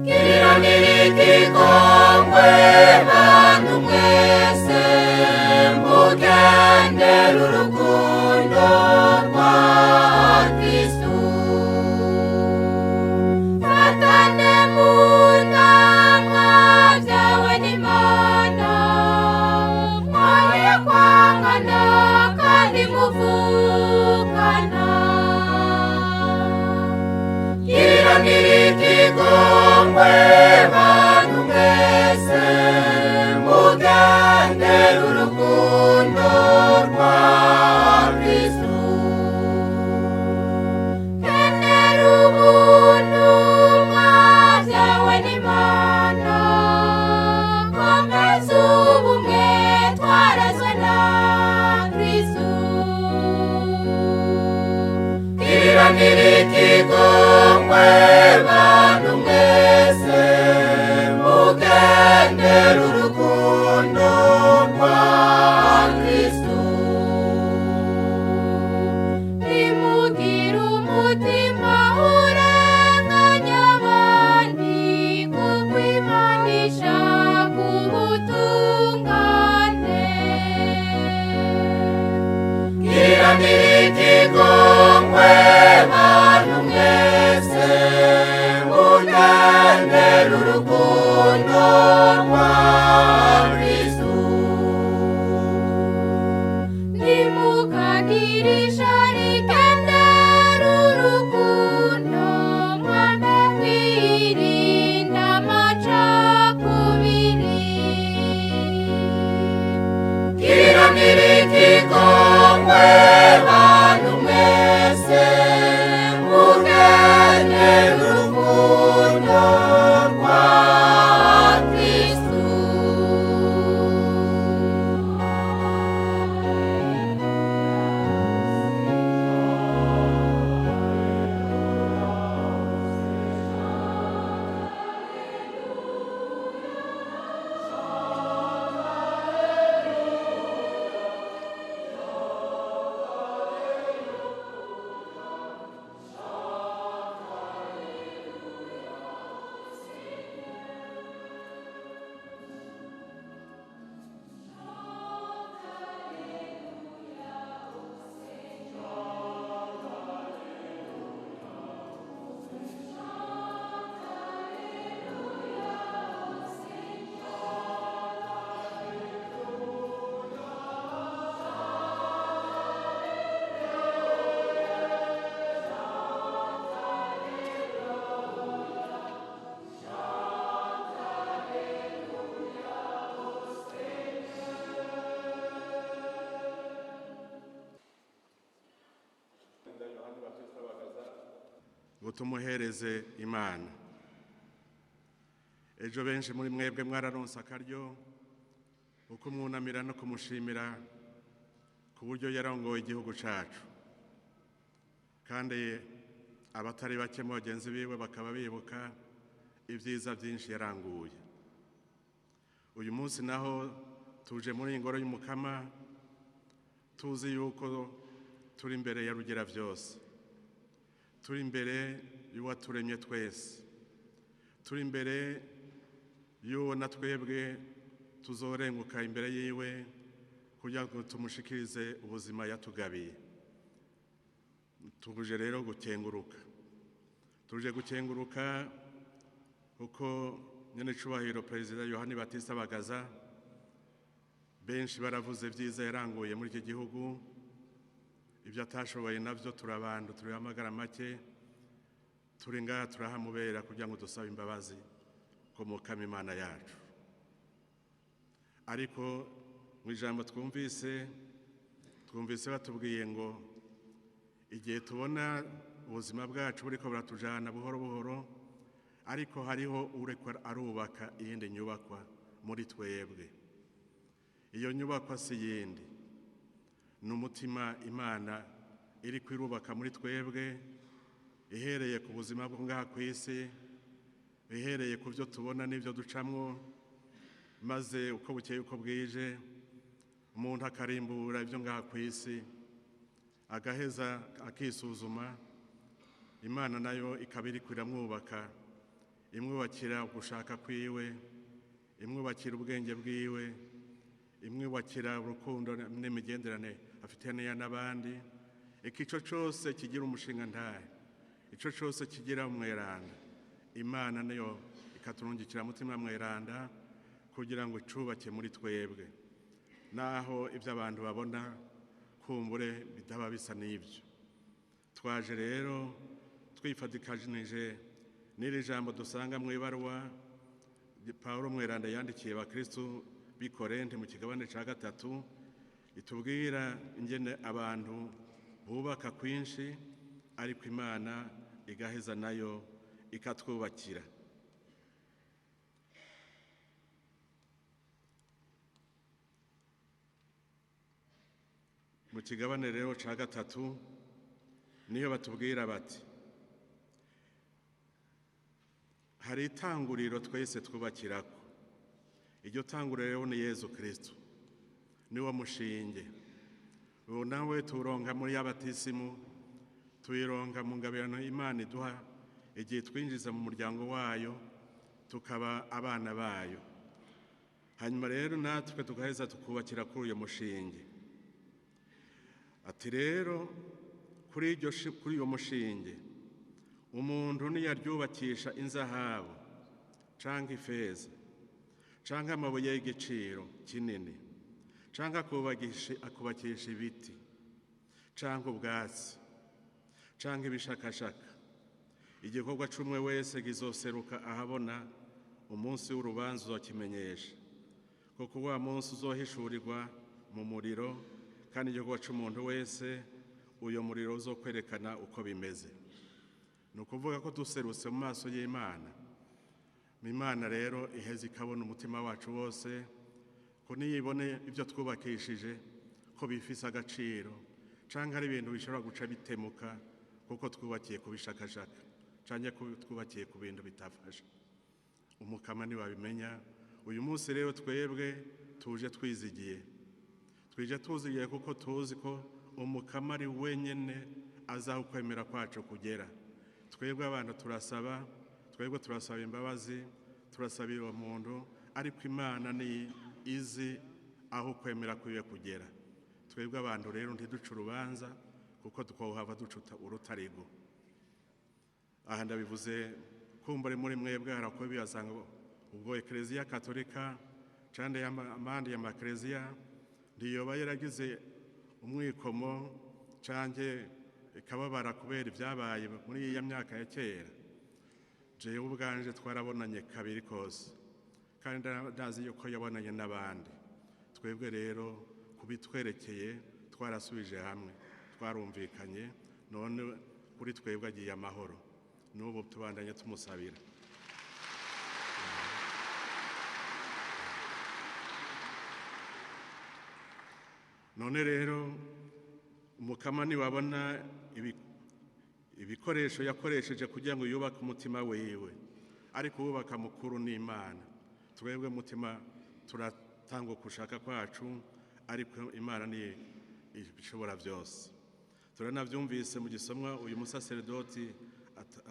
Kiranirikikongwe bantu mwese mugendera urukundo rwa Kristu. Fatane mu nama byawe n'Imana, mwoye kwangana kandi muvukana. Kiranirikikongwe bantu mwese mugendera urukundo rwa Kristu. Kendera ubuntu mwabyawe n'Imana, komeza ubumwe twarazwe na Kristu. Kiranirikikongwe bantu mwese mugendera urukundo rwa Kristu. Nimugire umutima urenganya abandi, kuko Imana ishaka ubutungane. Kiranirikikongwe bantu mwese mugendera urukundo rwa Kristu. Nimukagire ishari, kendera urukundo, mwame mwirinda amacakubiri. Kiranirikikongwe bantu mwese mugendera urukundo rwa Kristu. ngo tumuhereze Imana. Ejo benshi muri mwebwe mwararonse akaryo uko mwunamira no kumushimira ku buryo yarongoye igihugu cacu, kandi abatari bake mu bagenzi biwe bakaba bibuka ibyiza byinshi yaranguye. Uyu munsi naho tuje muri ingoro y'umukama, tuzi yuko turi imbere ya rugira byose, turi imbere y'uwaturemye twese, turi imbere y'uwo na twebwe tuzorenguka imbere yiwe kugira ngo tumushikirize ubuzima yatugabiye. Tuje rero gukenguruka, tuje gukenguruka kuko nyene cubahiro Perezida Jean Baptiste Bagaza benshi baravuze vyiza yaranguye muri iki gihugu, ibyo atashoboye navyo turabandu turihamagara make, turi ngaha turahamubera kugira ngo dusabe imbabazi ko mukama Imana yacu. Ariko mu ijambo twumvise batubwiye ngo igihe tubona ubuzima bwacu buriko buratujana buhoro buhoro, ariko hariho ureko arubaka iyindi nyubakwa muri twebwe. Iyo nyubakwa si yindi, ni umutima Imana iri kwirubaka muri twebwe, ihereye ku buzima bwo ngaha ku isi, ihereye ku byo tubona n'ibyo ducamwo, maze uko bukeye uko bwije umuntu akarimbura ibyo ngaha ku isi, agaheza akisuzuma, Imana nayo ikaba iri kwiramwubaka imwubakira ugushaka kwiwe, imwubakira ubwenge bwiwe, imwubakira urukundo n'imigenderanire afitaniye n'abandi. Ico cyose kigira umushinga ntahe, ico cyose kigira umweranda, Imana niyo ikaturungikira mutima mweranda kugira ngo icubake muri twebwe, naho ibyo abantu babona kumbure bidaba bisa n'ibyo. Twaje rero twifadikanije n'iri jambo dusanga mu ibaruwa Pawulo mweranda yandikiye abakristo b'i Korinte mu kigabane ca 3, itubwira ingene abantu bubaka kwinshi, ariko Imana igaheza nayo ikatwubakira. Mu kigabane rero ca 3 niyo batubwira bati hari itanguriro twese twubakirako. Iryo tanguriro rero ni Yezu Kristo, niwo mushinge. Ubu nawe turonka muri y'abatisimu, tuyironka mu ngabirano Imana iduha igihe twinjiza mu muryango wayo tukaba abana bayo. Hanyuma rero natwe tugaheza tukubakira kuri uyo mushinge. Ati rero kuri uyo mushinge umuntu niyaryubakisha inzahabu canke ifeza canke amabuye y'igiciro kinini canke akubakisha ibiti canke ubwatsi canke ibishakashaka, igikorwa c'umwe wese gizoseruka ahabona umunsi w'urubanza uzokimenyesha, kuko wa munsi uzohishurirwa mu muriro, kandi igikorwa c'umuntu wese uyo muriro uzokwerekana uko bimeze. Ni ukuvuga ko duserutse mu maso y'Imana. Imana rero iheza ikabona umutima wacu wose, ko niyibone ibyo twubakishije ko bifise agaciro, canke ari ibintu bishobora guca bitemuka kuko twubakiye ku bishakashaka canke twubakiye ku bintu bitafasha. Umukama niwabimenya. Uyu munsi rero twebwe tuje twizigiye, kuko tuzi ko umukama ari wenyene azaho kwemera kwacu kugera. Twebwe abantu turasaba imbabazi, turasabira uwo muntu, ariko Imana ni izi aho kwemera kwiwe kugera. Twebwe abantu rero ntiduce urubanza, kuko twohava ducuta urutarigo. Aha ndabivuze kumbure muri mwebwe harako biyasanga ubwo Eklezia Katolika cande amandi y'amakleziya ndiyoba yaragize umwikomo canke ikababara kubera ibyabaye muri iya myaka ya kera. Jewe ubwanje twarabonanye kabiri kose, kandi ndazi yuko yabonanye n'abandi. Twebwe rero kubitwerekeye twarasubije hamwe, twarumvikanye, none kuri twebwe agiye amahoro. N'ubu tubandanye tumusabira. None rero umukama niwabona ibikoresho yakoresheje kugira ngo yubake umutima wiwe, ariko wubaka mukuru n'Imana. Twebwe mutima turatanga gushaka kwacu, ariko Imana ni ishobora byose. Turanavyumvise mu gisomwa uyu musaserdoti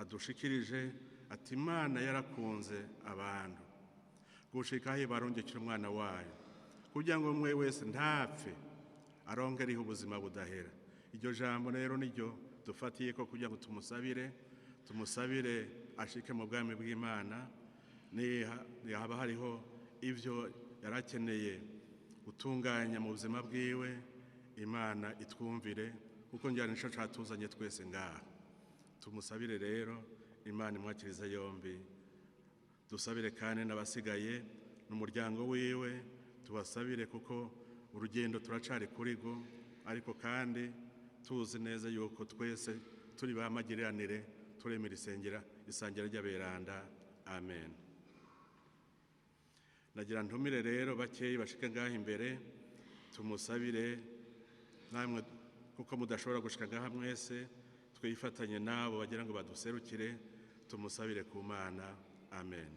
adushikirije ati Imana yarakunze abantu gushika aho barongekera umwana wayo kugira ngo umwe wese ntapfe, arongeriho ubuzima budahera. Iryo jambo rero niryo dufatiye ko kugira ngo tumusabire ashike mu bwami bw'Imana. Haba hariho ivyo yarakeneye gutunganya mu buzima bwiwe, Imana itwumvire, kuko njyana nico catuzanye twese ngaha. Tumusabire rero, Imana imwakiriza yombi. Dusabire kandi n'abasigaye n'umuryango wiwe, tubasabire kuko urugendo turacari kurigo, ariko kandi tuzi neza yuko twese turi bamagiranire, turemera isangira ry'aberanda. Amen. Nagira ntumire rero bakeyi bashike ngaha imbere, tumusabire namwe kuko mudashobora gushika ngaha mwese, twifatanye nabo bagira ngo baduserukire, tumusabire ku Mana. Amen.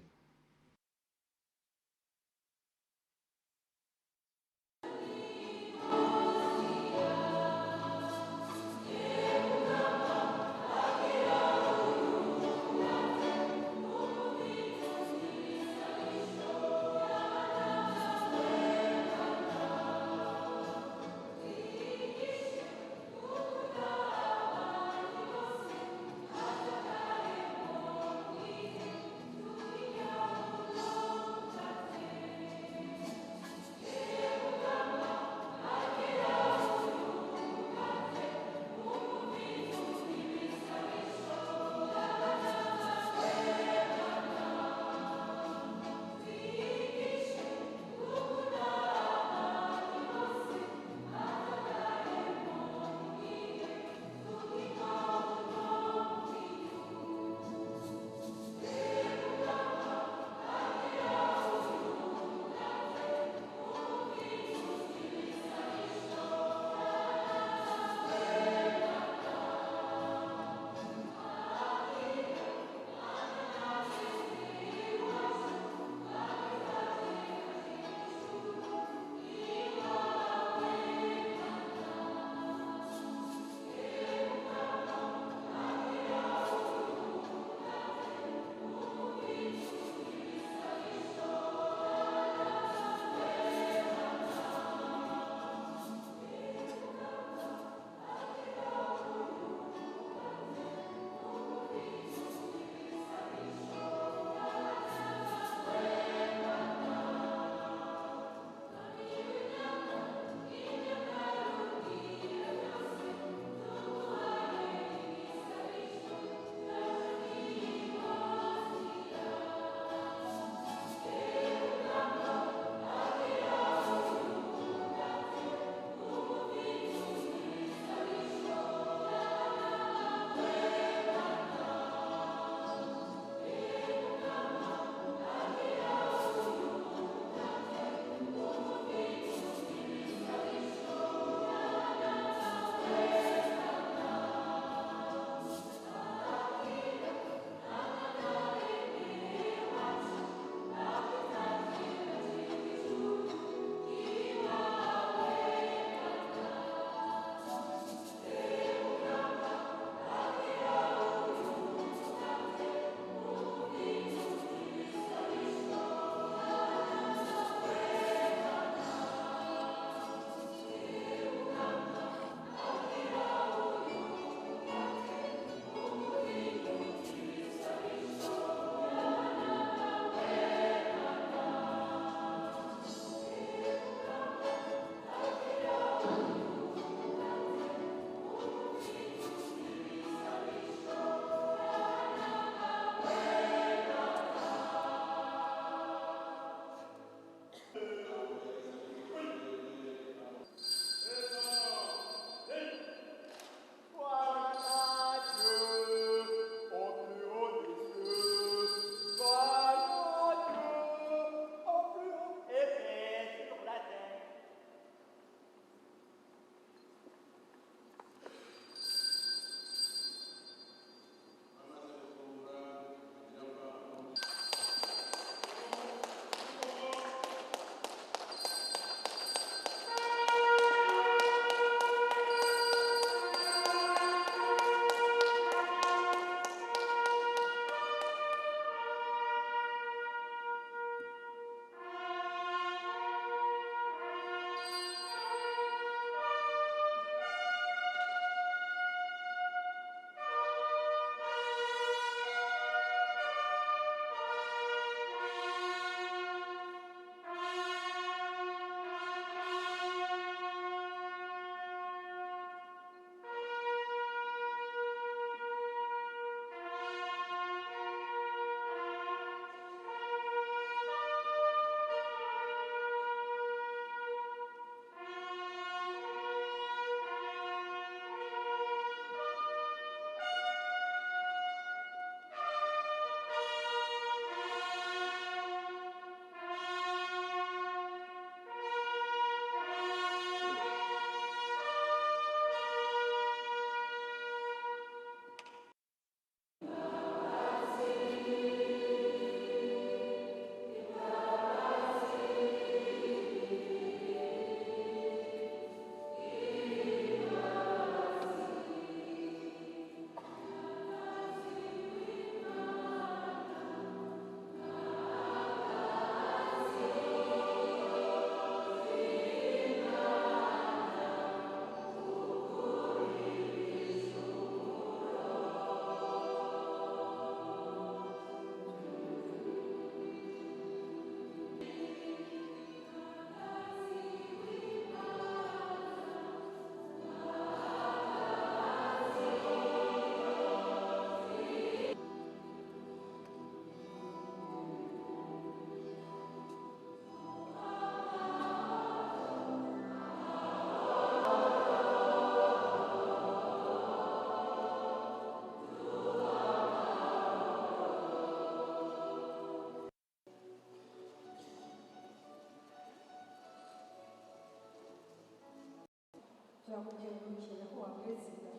turakugengurukira ko wa perezida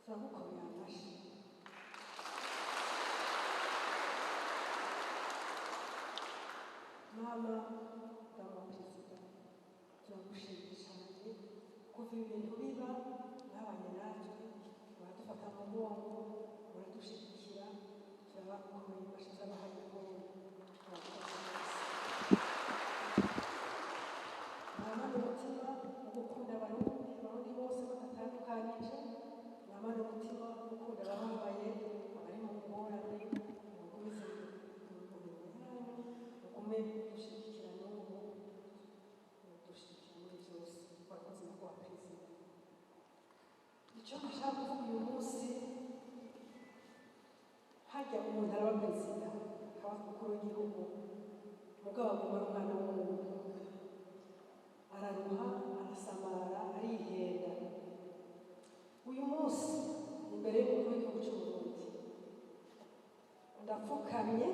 turagukomera amashyi mama ndaba perezida turagushimira cyane kuva ibintu biba mwabanye natwe muradufata mu mugongo muradushyigikira turabakomeye amashyi z'abahaye umugongo mwamana umutima wo gukunda abarundi bose badatandukanyije mwamana umutima wo gukunda abababaye abari mu ngorane mukomeze mugume dushyigikira n'ubu dushyigikira muri byose twakoze no kuba perezida icyo nashaka kuvuga uyu munsi hajya umuntu araba perezida akaba umukuru w'igihugu mugabo aguma ari umwana w'umuntu araruha arasamara arihenda uyu munsi imbere y'umukuru w'igihugu cy'u Burundi ndapfukamye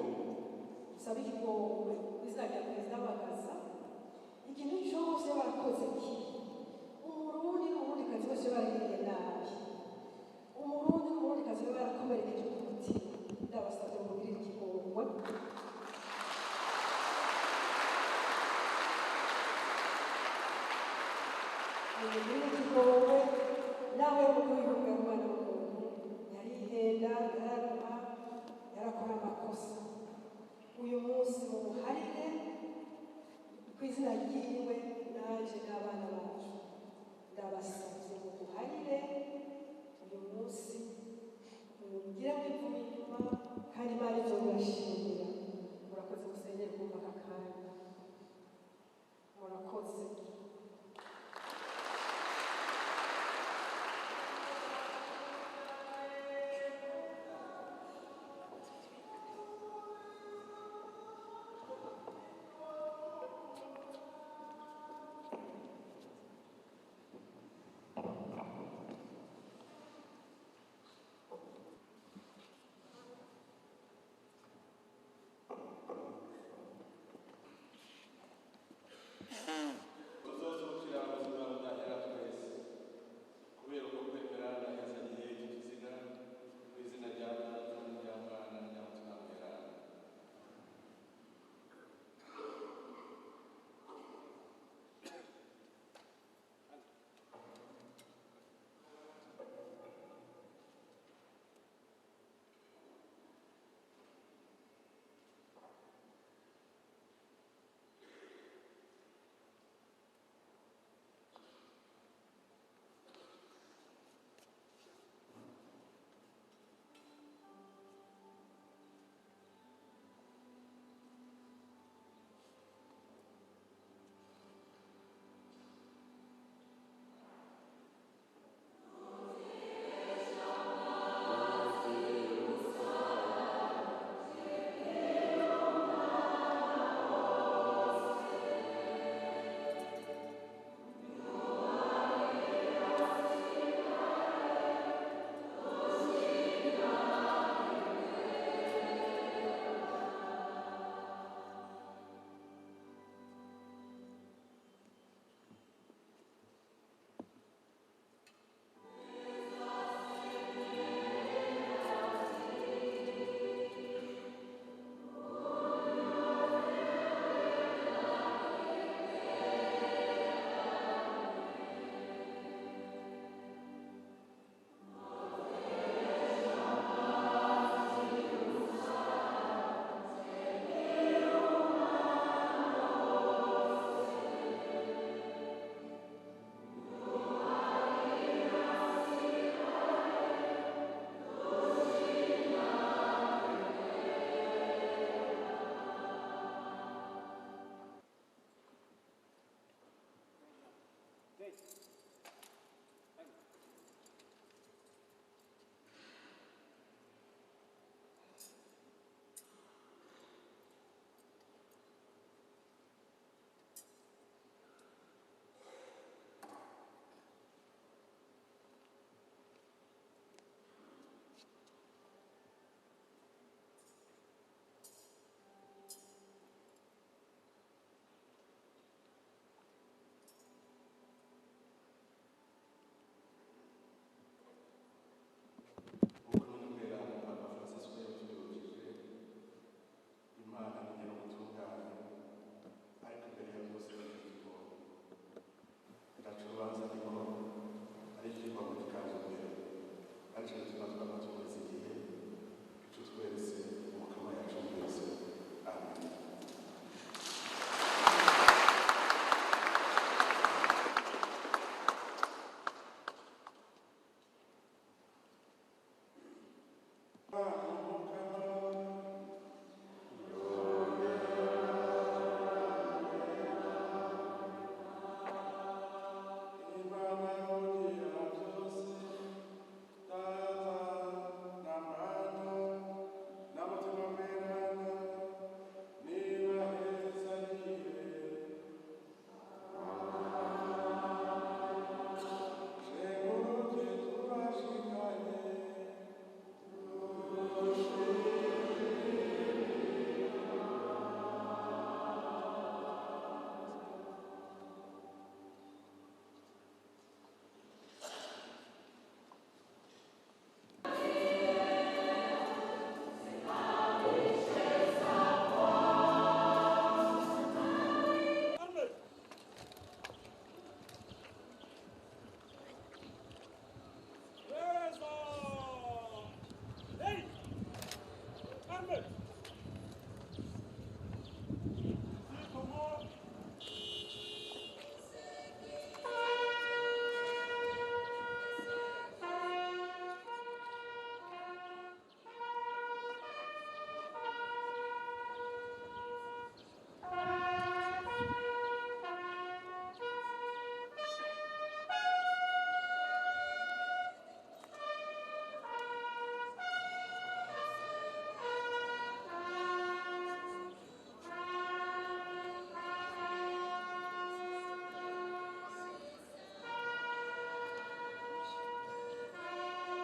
nsaba ikigongwe izina rya perezida Bagaza ikintu cyose barakoze kibi umurundi n'umurundikazi bose baragiriye nabi umurundi n'umurundikazi barakomerekeje ku mutima ndabasabye mugirire ikigongwe mugirire ikigongwe nawe mukuru w'igihugu y'umwana w'umuntu yarihenda yararuha yarakora amakosa uyu munsi mumuharire ku izina ryiwe naje n'abana bacu ndabasabye mumuharire uyu munsi mugire mwivuye inyuma kandi Imana izobibashimira